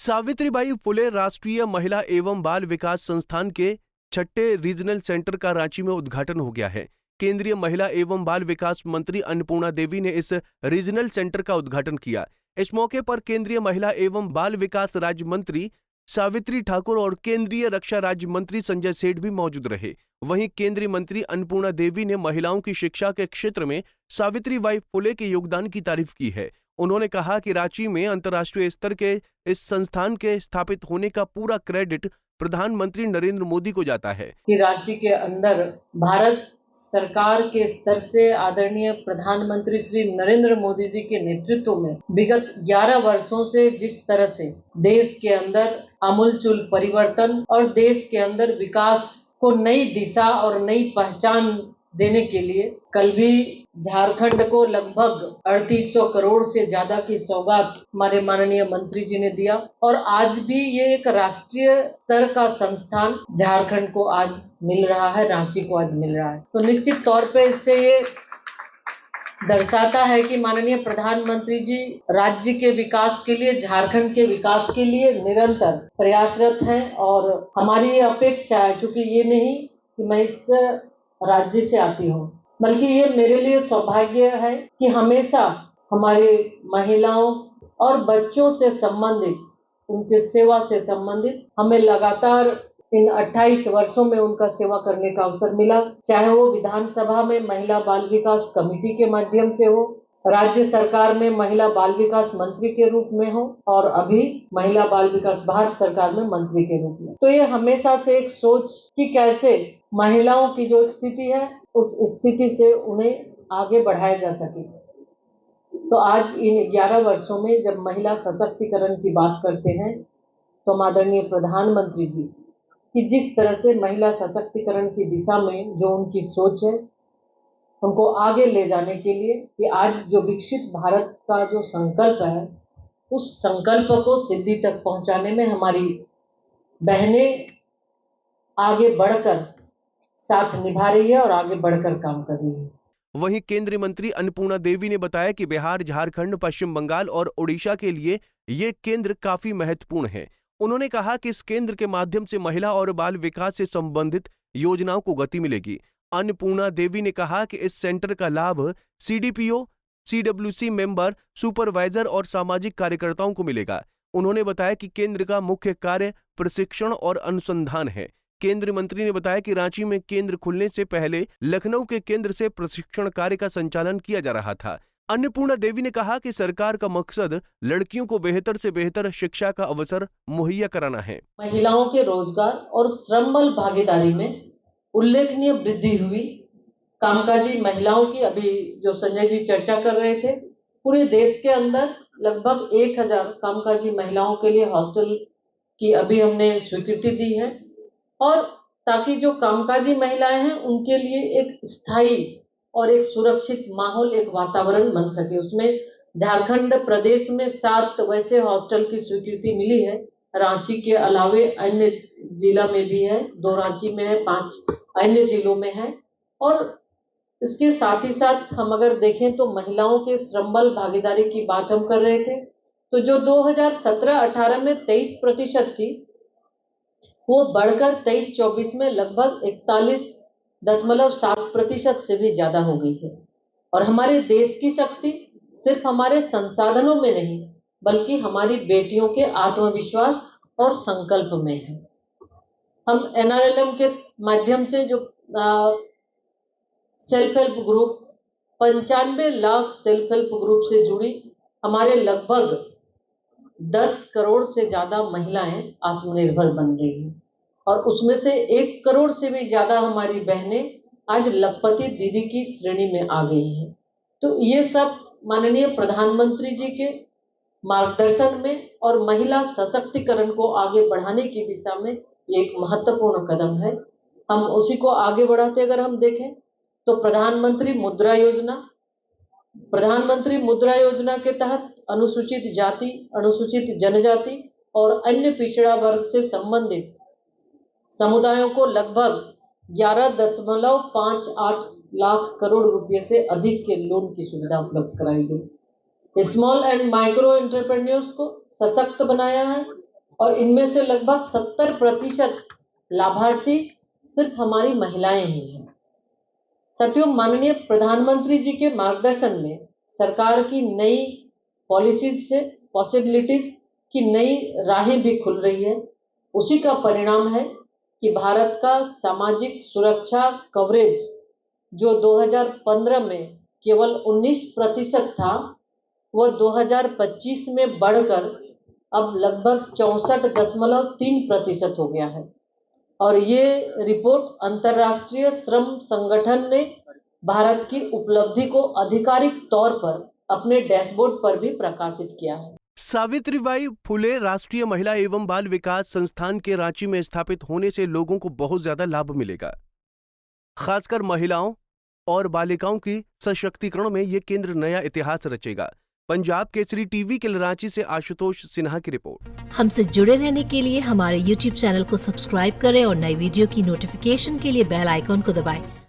सावित्रीबाई फुले राष्ट्रीय महिला एवं बाल विकास संस्थान के छठे रीजनल सेंटर का रांची में उद्घाटन हो गया है। केंद्रीय महिला एवं बाल विकास मंत्री अन्नपूर्णा देवी ने इस रीजनल सेंटर का उद्घाटन किया। इस मौके पर केंद्रीय महिला एवं बाल विकास राज्य मंत्री सावित्री ठाकुर और केंद्रीय रक्षा राज्य मंत्री संजय सेठ भी मौजूद रहे। वहीं केंद्रीय मंत्री अन्नपूर्णा देवी ने महिलाओं की शिक्षा के क्षेत्र में सावित्रीबाई फुले के योगदान की तारीफ की है। उन्होंने कहा कि रांची में अंतर्राष्ट्रीय स्तर के इस संस्थान के स्थापित होने का पूरा क्रेडिट प्रधानमंत्री नरेंद्र मोदी को जाता है। कि रांची के अंदर भारत सरकार के स्तर से आदरणीय प्रधानमंत्री श्री नरेंद्र मोदी जी के नेतृत्व में विगत 11 वर्षों से जिस तरह से देश के अंदर आमूलचूल परिवर्तन और देश के अंदर विकास को नई दिशा और नई पहचान देने के लिए कल भी झारखंड को लगभग 3800 करोड़ से ज्यादा की सौगात हमारे माननीय मंत्री जी ने दिया और आज भी ये एक राष्ट्रीय स्तर का संस्थान झारखंड को आज मिल रहा है, रांची को आज मिल रहा है। तो निश्चित तौर पे इससे ये दर्शाता है कि माननीय प्रधानमंत्री जी राज्य के विकास के लिए, झारखंड के विकास के लिए निरंतर प्रयासरत हैं और हमारी अपेक्षा है, चूंकि ये नहीं कि मैं इस राज्य से आती हूँ, बल्कि ये मेरे लिए सौभाग्य है कि हमेशा हमारी महिलाओं और बच्चों से संबंधित, उनके सेवा से संबंधित हमें लगातार इन 28 वर्षों में उनका सेवा करने का अवसर मिला, चाहे वो विधानसभा में महिला बाल विकास कमेटी के माध्यम से हो, राज्य सरकार में महिला बाल विकास मंत्री के रूप में हो और अभी महिला बाल विकास भारत सरकार में मंत्री के रूप में। तो ये हमेशा से एक सोच कि कैसे महिलाओं की जो स्थिति है उस स्थिति से उन्हें आगे बढ़ाया जा सके। तो आज इन 11 वर्षों में जब महिला सशक्तिकरण की बात करते हैं तो आदरणीय प्रधानमंत्री जी कि जिस तरह से महिला सशक्तिकरण की दिशा में जो उनकी सोच है उनको आगे ले जाने के लिए कि आज जो विकसित भारत का जो संकल्प है उस संकल्प को सिद्धि तक पहुंचाने में हमारी बहनें आगे बढ़कर साथ निभा रही है और आगे बढ़कर काम कर रही है। वहीं केंद्रीय मंत्री अन्नपूर्णा देवी ने बताया कि बिहार, झारखंड, पश्चिम बंगाल और ओडिशा के लिए ये केंद्र काफी महत्वपूर्ण है। उन्होंने कहा कि इस केंद्र के माध्यम से महिला और बाल विकास से संबंधित योजनाओं को गति मिलेगी। अन्नपूर्णा देवी ने कहा कि इस सेंटर का लाभ सीडीपीओ, सीडब्ल्यूसी मेंबर, सुपरवाइजर और सामाजिक कार्यकर्ताओं को मिलेगा। उन्होंने बताया कि केंद्र का मुख्य कार्य प्रशिक्षण और अनुसंधान है। केंद्रीय मंत्री ने बताया कि रांची में केंद्र खुलने से पहले लखनऊ के केंद्र से प्रशिक्षण कार्य का संचालन किया जा रहा था। अन्नपूर्णा देवी ने कहा कि सरकार का मकसद लड़कियों को बेहतर से बेहतर शिक्षा का अवसर मुहैया कराना है। महिलाओं के रोजगार और श्रम बल भागीदारी में उल्लेखनीय वृद्धि हुई। कामकाजी महिलाओं की अभी जो संजय जी चर्चा कर रहे थे, पूरे देश के अंदर लगभग 1000 कामकाजी महिलाओं के लिए हॉस्टल की अभी हमने स्वीकृति दी है और ताकि जो कामकाजी महिलाएं हैं उनके लिए एक स्थायी और एक सुरक्षित माहौल, एक वातावरण बन सके। उसमें झारखंड प्रदेश में 7 वैसे हॉस्टल की स्वीकृति मिली है। रांची के अलावे अन्य जिला में भी है, 2 रांची में है, 5 अन्य जिलों में है। और इसके साथ ही साथ हम अगर देखें तो महिलाओं के श्रम बल भागीदारी की बात हम कर रहे थे, तो जो 2017-18 में 23% थी वो बढ़कर 23-24 में लगभग 41.7% से भी ज्यादा हो गई है। और हमारे देश की शक्ति सिर्फ हमारे संसाधनों में नहीं बल्कि हमारी बेटियों के आत्मविश्वास और संकल्प में है। हम एनआरएलएम के माध्यम से जो self help group 95 lakh self help group से जुड़ी हमारे लगभग 10 करोड़ से ज्यादा महिलाएं आत्मनिर्भर बन रही हैं और उसमें से 1 करोड़ से भी ज्यादा हमारी बहनें आज लखपति दीदी की श्रेणी में आ गई हैं। तो ये सब माननीय प्रधानमंत्री जी के मार्गदर्शन में और महिला सशक्तिकरण को आगे बढ़ाने की दिशा में ये एक महत्वपूर्ण कदम है। हम उसी को आगे बढ़ाते अगर हम देखें तो प्रधानमंत्री मुद्रा योजना के तहत अनुसूचित जाति, अनुसूचित जनजाति और अन्य पिछड़ा वर्ग से संबंधित समुदायों को लगभग 11.58 लाख करोड़ रुपए से अधिक के लोन की सुविधा उपलब्ध कराई गई। स्मॉल एंड माइक्रो एंटरप्रेन्योर्स को सशक्त बनाया है और इनमें से लगभग 70% लाभार्थी सिर्फ हमारी महिलाएं ही हैं। साथियों, माननीय प्रधानमंत्री जी के मार्गदर्शन में सरकार की नई पॉलिसीज से पॉसिबिलिटीज की नई राहें भी खुल रही है। उसी का परिणाम है कि भारत का सामाजिक सुरक्षा कवरेज जो 2015 में केवल 19% था, वह 2025 में बढ़कर अब लगभग 64.3% हो गया है। और ये रिपोर्ट अंतर्राष्ट्रीय श्रम संगठन ने भारत की उपलब्धि को आधिकारिक तौर पर अपने डैशबोर्ड पर भी प्रकाशित किया है। सावित्रीबाई फुले राष्ट्रीय महिला एवं बाल विकास संस्थान के रांची में स्थापित होने से लोगों को बहुत ज्यादा लाभ मिलेगा। खासकर महिलाओं और बालिकाओं की सशक्तिकरण में यह केंद्र नया इतिहास रचेगा। पंजाब केसरी टीवी के रांची से आशुतोष सिन्हा की रिपोर्ट। हमसे जुड़े रहने के लिए हमारे YouTube चैनल को सब्सक्राइब करें और नई वीडियो की नोटिफिकेशन के लिए बेल आइकॉन को दबाएं।